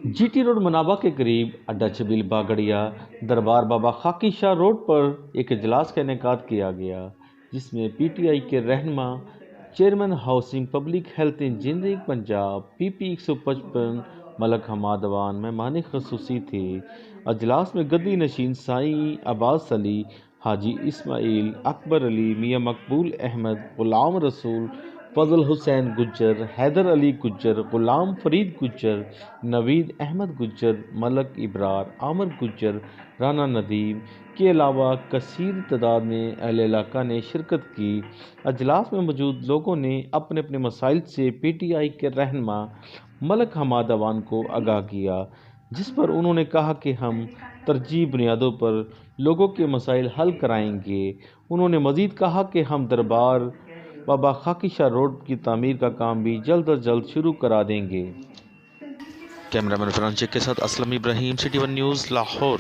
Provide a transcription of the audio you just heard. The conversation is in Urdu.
جی ٹی روڈ منابع کے قریب اڈا چھبیل باگڑیا دربار بابا خاکی شاہ روڈ پر ایک اجلاس کا انعقاد کیا گیا، جس میں پی ٹی آئی کے رہنما chairman housing public health engineering Punjab P P 155 Malik Hammad Awan مہمان خصوصی تھے۔ اجلاس میں گدی نشین سائیں عباس علی، حاجی اسماعیل، اکبر علی، میاں مقبول احمد، غلام رسول، فضل حسین گجر، حیدر علی گجر، غلام فرید گجر، نوید احمد گجر، ملک ابرار، عامر گجر، رانا ندیم کے علاوہ کثیر تعداد میں اہل علاقہ نے شرکت کی۔ اجلاس میں موجود لوگوں نے اپنے اپنے مسائل سے پی ٹی آئی کے رہنما ملک حماد اوان کو آگاہ کیا، جس پر انہوں نے کہا کہ ہم ترجیحی بنیادوں پر لوگوں کے مسائل حل کرائیں گے۔ انہوں نے مزید کہا کہ ہم دربار بابا خاکی شاہ روڈ کی تعمیر کا کام بھی جلد از جلد شروع کرا دیں گے۔ کیمرہ مین فرانچک کے ساتھ اسلم ابراہیم، سٹی ون نیوز، لاہور۔